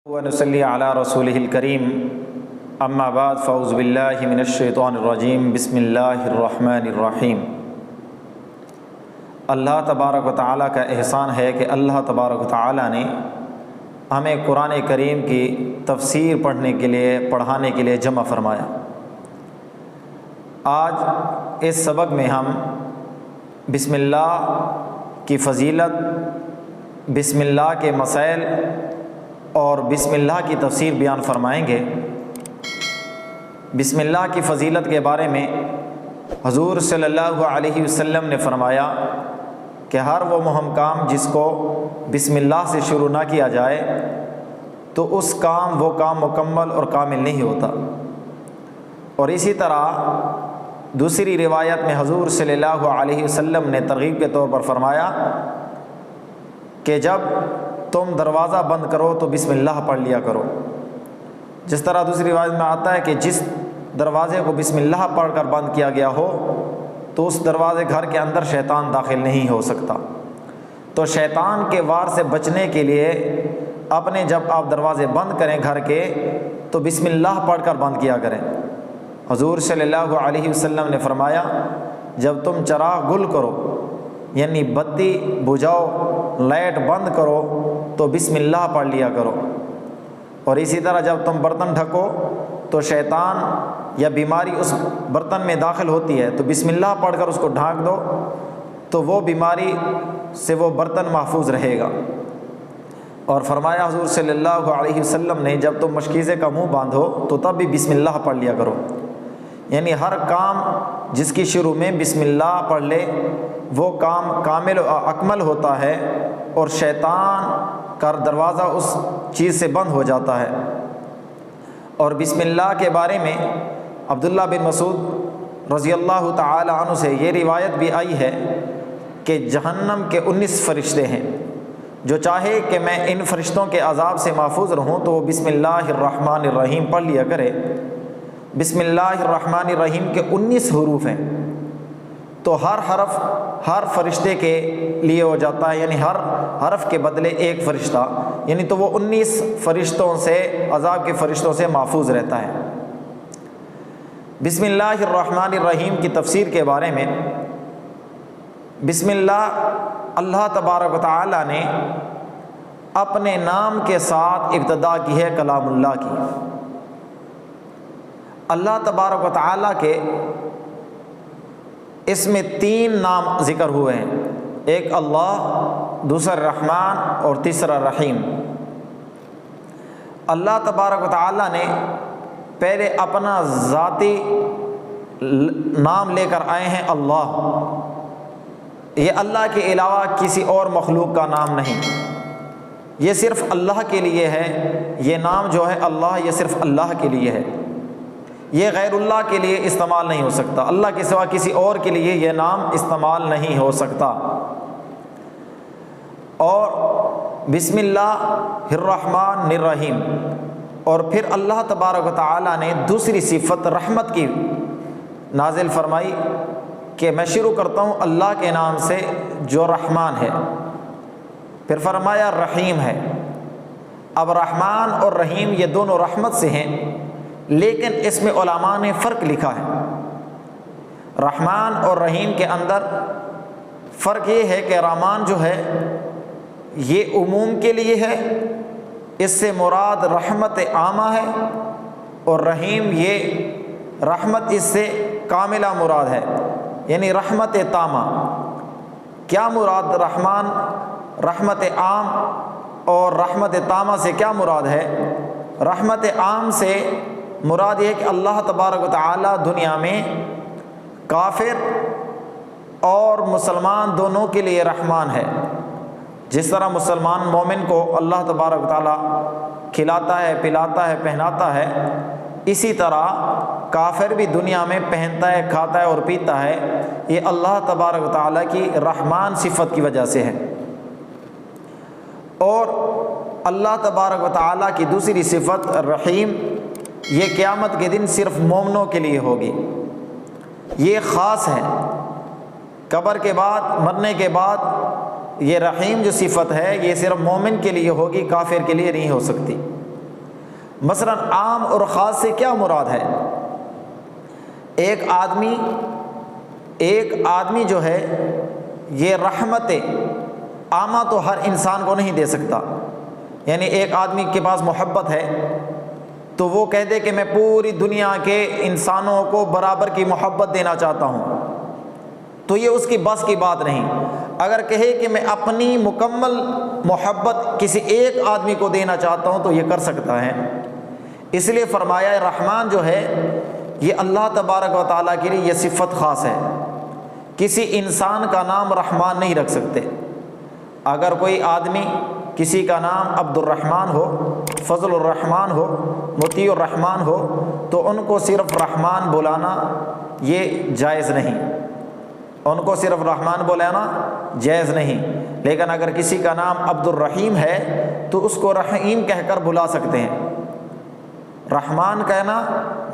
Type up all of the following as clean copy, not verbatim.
ونصلی علی رسولہ الکریم اما بعد فاعوذ باللہ من الشیطان الرجیم بسم اللہ الرحمن الرحیم۔ اللہ تبارک و تعالیٰ کا احسان ہے کہ اللہ تبارک و تعالیٰ نے ہمیں قرآن کریم کی تفسیر پڑھانے کے لیے جمع فرمایا۔ آج اس سبق میں ہم بسم اللہ کی فضیلت، بسم اللہ کے مسائل اور بسم اللہ کی تفسیر بیان فرمائیں گے۔ بسم اللہ کی فضیلت کے بارے میں حضور صلی اللہ علیہ وسلم نے فرمایا کہ ہر وہ مہم کام جس کو بسم اللہ سے شروع نہ کیا جائے تو وہ کام مکمل اور کامل نہیں ہوتا۔ اور اسی طرح دوسری روایت میں حضور صلی اللہ علیہ وسلم نے ترغیب کے طور پر فرمایا کہ جب تم دروازہ بند کرو تو بسم اللہ پڑھ لیا کرو۔ جس طرح دوسری روایت میں آتا ہے کہ جس دروازے کو بسم اللہ پڑھ کر بند کیا گیا ہو تو اس دروازے گھر کے اندر شیطان داخل نہیں ہو سکتا۔ تو شیطان کے وار سے بچنے کے لیے جب آپ دروازے بند کریں گھر کے تو بسم اللہ پڑھ کر بند کیا کریں۔ حضور صلی اللہ علیہ وسلم نے فرمایا جب تم چراغ گل کرو یعنی بتی بجھاؤ، لائٹ بند کرو تو بسم اللہ پڑھ لیا کرو۔ اور اسی طرح جب تم برتن ڈھکو تو شیطان یا بیماری اس برتن میں داخل ہوتی ہے تو بسم اللہ پڑھ کر اس کو ڈھانک دو تو وہ بیماری سے وہ برتن محفوظ رہے گا۔ اور فرمایا حضور صلی اللہ علیہ وسلم نے جب تم مشکیزے کا منہ باندھو تو تب بھی بسم اللہ پڑھ لیا کرو۔ یعنی ہر کام جس کی شروع میں بسم اللہ پڑھ لے وہ کام کامل و اکمل ہوتا ہے اور شیطان کا دروازہ اس چیز سے بند ہو جاتا ہے۔ اور بسم اللہ کے بارے میں عبداللہ بن مسعود رضی اللہ تعالی عنہ سے یہ روایت بھی آئی ہے کہ جہنم کے 19 فرشتے ہیں، جو چاہے کہ میں ان فرشتوں کے عذاب سے محفوظ رہوں تو وہ بسم اللہ الرحمن الرحیم پڑھ لیا کرے۔ بسم اللہ الرحمن الرحیم کے 19 حروف ہیں تو ہر حرف ہر فرشتے کے لیے ہو جاتا ہے، یعنی ہر حرف کے بدلے ایک فرشتہ، یعنی تو وہ 19 فرشتوں سے، عذاب کے فرشتوں سے محفوظ رہتا ہے۔ بسم اللہ الرحمن الرحیم کی تفسیر کے بارے میں بسم اللہ تبارک و تعالی نے اپنے نام کے ساتھ ابتدا کی ہے کلام اللہ کی۔ اللہ تبارک و تعالی کے اس میں 3 نام ذکر ہوئے ہیں، ایک اللہ، دوسرا رحمان اور تیسرا رحیم۔ اللہ تبارک و تعالی نے پہلے اپنا ذاتی نام لے کر آئے ہیں اللہ، یہ اللہ کے علاوہ کسی اور مخلوق کا نام نہیں، یہ صرف اللہ کے لیے ہے۔ یہ نام جو ہے اللہ، یہ صرف اللہ کے لیے ہے، یہ غیر اللہ کے لیے استعمال نہیں ہو سکتا، اللہ کے سوا کسی اور کے لیے یہ نام استعمال نہیں ہو سکتا۔ اور بسم اللہ الرحمن الرحیم، اور پھر اللہ تبارک و تعالی نے دوسری صفت رحمت کی نازل فرمائی کہ میں شروع کرتا ہوں اللہ کے نام سے جو رحمان ہے، پھر فرمایا رحیم ہے۔ اب رحمان اور رحیم یہ دونوں رحمت سے ہیں، لیکن اس میں علماء نے فرق لکھا ہے۔ رحمان اور رحیم کے اندر فرق یہ ہے کہ رحمان جو ہے یہ عموم کے لیے ہے، اس سے مراد رحمت عامہ ہے، اور رحیم یہ رحمت اس سے کاملہ مراد ہے، یعنی رحمت تامہ۔ کیا مراد رحمان رحمت عام اور رحمت تامہ سے کیا مراد ہے؟ رحمت عام سے مراد یہ کہ اللہ تبارک و تعالی دنیا میں کافر اور مسلمان دونوں کے لیے رحمان ہے۔ جس طرح مسلمان مومن کو اللہ تبارک و تعالی کھلاتا ہے، پلاتا ہے، پہناتا ہے، اسی طرح کافر بھی دنیا میں پہنتا ہے، کھاتا ہے اور پیتا ہے۔ یہ اللہ تبارک و تعالی کی رحمان صفت کی وجہ سے ہے۔ اور اللہ تبارک و تعالی کی دوسری صفت رحیم، یہ قیامت کے دن صرف مومنوں کے لیے ہوگی، یہ خاص ہے۔ قبر کے بعد، مرنے کے بعد یہ رحیم جو صفت ہے یہ صرف مومن کے لیے ہوگی، کافر کے لیے نہیں ہو سکتی۔ مثلا عام اور خاص سے کیا مراد ہے؟ ایک آدمی جو ہے یہ رحمت عامہ تو ہر انسان کو نہیں دے سکتا، یعنی ایک آدمی کے پاس محبت ہے تو وہ کہہ دے کہ میں پوری دنیا کے انسانوں کو برابر کی محبت دینا چاہتا ہوں، تو یہ اس کی بس کی بات نہیں۔ اگر کہے کہ میں اپنی مکمل محبت کسی ایک آدمی کو دینا چاہتا ہوں تو یہ کر سکتا ہے۔ اس لیے فرمایا رحمان جو ہے یہ اللہ تبارک و تعالیٰ کے لیے یہ صفت خاص ہے، کسی انسان کا نام رحمان نہیں رکھ سکتے۔ اگر کوئی آدمی کسی کا نام عبد الرحمن ہو، فضل الرحمن ہو، مطیع الرحمن ہو تو ان کو صرف رحمان بلانا یہ جائز نہیں، ان کو صرف رحمان بلانا جائز نہیں۔ لیکن اگر کسی کا نام عبد الرحیم ہے تو اس کو رحیم کہہ کر بلا سکتے ہیں۔ رحمان کہنا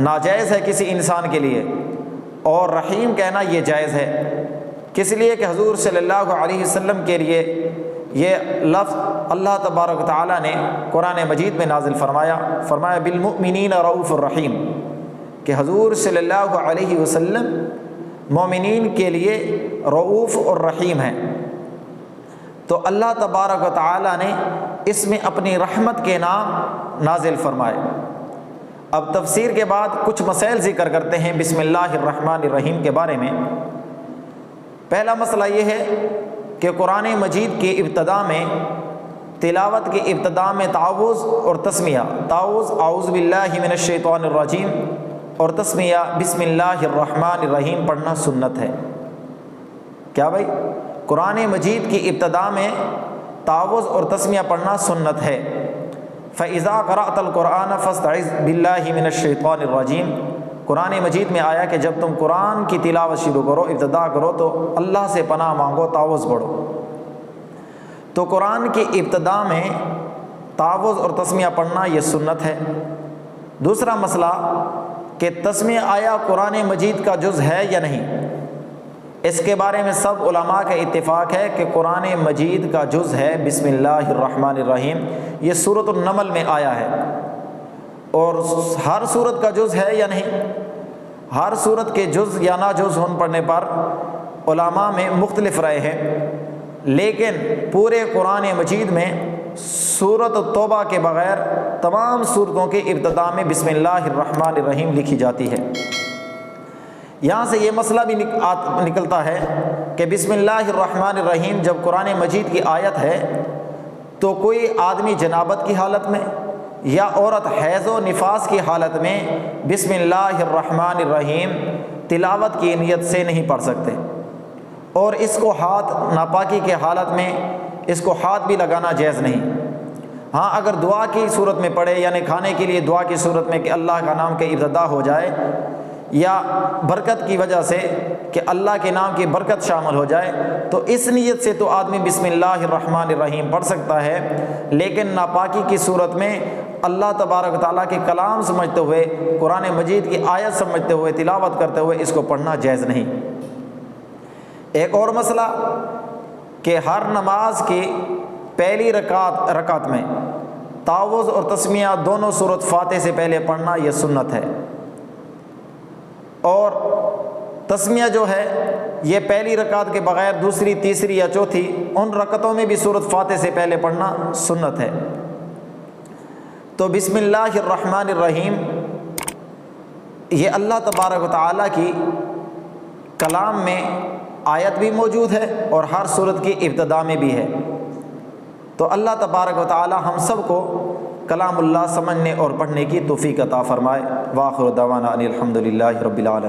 ناجائز ہے کسی انسان کے لیے، اور رحیم کہنا یہ جائز ہے، کس لیے کہ حضور صلی اللہ علیہ وسلم کے لیے یہ لفظ اللہ تبارک و تعالیٰ نے قرآن مجید میں نازل فرمایا بالمؤمنین رؤوف الرحیم، کہ حضور صلی اللہ علیہ وسلم مومنین کے لیے رؤوف اور رحیم ہیں۔ تو اللہ تبارک و تعالیٰ نے اس میں اپنی رحمت کے نام نازل فرمائے۔ اب تفسیر کے بعد کچھ مسائل ذکر کرتے ہیں بسم اللہ الرحمن الرحیم کے بارے میں۔ پہلا مسئلہ یہ ہے کہ قرآن مجید کی ابتدا میں، تلاوت کی ابتدا میں تعوذ اور تسمیہ، تعوذ اعوذ باللہ من الشیطان الرجیم اور تسمیہ بسم اللہ الرحمن الرحیم پڑھنا سنت ہے۔ کیا بھائی؟ قرآن مجید کی ابتدا میں تعوذ اور تسمیہ پڑھنا سنت ہے۔ فَإِذَا قَرَأْتَ الْقُرْآنَ فَاسْتَعِذْ بِاللَّهِ مِنَ الشَّيْطَانِ الرَّجِيمِ، قرآن مجید میں آیا کہ جب تم قرآن کی تلاوت شروع کرو، ابتدا کرو تو اللہ سے پناہ مانگو، تعوذ پڑھو۔ تو قرآن کی ابتدا میں تعوذ اور تسمیہ پڑھنا یہ سنت ہے۔ دوسرا مسئلہ کہ تسمیہ آیا قرآن مجید کا جز ہے یا نہیں، اس کے بارے میں سب علماء کا اتفاق ہے کہ قرآن مجید کا جز ہے بسم اللہ الرحمن الرحیم، یہ سورۃ النمل میں آیا ہے۔ اور ہر سورت کا جز ہے یا نہیں، ہر سورت کے جز یا ناجز ہونے پڑھنے پر علماء میں مختلف رائے ہیں، لیکن پورے قرآن مجید میں سورۃ التوبہ کے بغیر تمام سورتوں کے ابتدا میں بسم اللہ الرحمن الرحیم لکھی جاتی ہے۔ یہاں سے یہ مسئلہ بھی نکلتا ہے کہ بسم اللہ الرحمن الرحیم جب قرآن مجید کی آیت ہے تو کوئی آدمی جنابت کی حالت میں یا عورت حیض و نفاس کی حالت میں بسم اللہ الرحمن الرحیم تلاوت کی نیت سے نہیں پڑھ سکتے، اور اس کو ہاتھ ناپاکی کے حالت میں اس کو ہاتھ بھی لگانا جائز نہیں۔ ہاں اگر دعا کی صورت میں پڑھے، یعنی کھانے کے لیے دعا کی صورت میں کہ اللہ کا نام کے ابتدا ہو جائے، یا برکت کی وجہ سے کہ اللہ کے نام کی برکت شامل ہو جائے، تو اس نیت سے تو آدمی بسم اللہ الرحمن الرحیم پڑھ سکتا ہے، لیکن ناپاکی کی صورت میں اللہ تبارک و تعالیٰ کے کلام سمجھتے ہوئے، قرآن مجید کی آیت سمجھتے ہوئے، تلاوت کرتے ہوئے اس کو پڑھنا جائز نہیں۔ ایک اور مسئلہ کہ ہر نماز کی پہلی رکعت میں تعوذ اور تسمیہ دونوں سورۃ فاتح سے پہلے پڑھنا یہ سنت ہے، اور تسمیہ جو ہے یہ پہلی رکعت کے بغیر دوسری، تیسری یا چوتھی ان رکعتوں میں بھی سورۃ فاتح سے پہلے پڑھنا سنت ہے۔ تو بسم اللہ الرحمن الرحیم یہ اللہ تبارک و تعالیٰ کی کلام میں آیت بھی موجود ہے اور ہر سورت کی ابتدا میں بھی ہے۔ تو اللہ تبارک و تعالیٰ ہم سب کو کلام اللہ سمجھنے اور پڑھنے کی توفیق عطا فرمائے۔ وآخر دعوانا ان الحمد للہ رب العالمین۔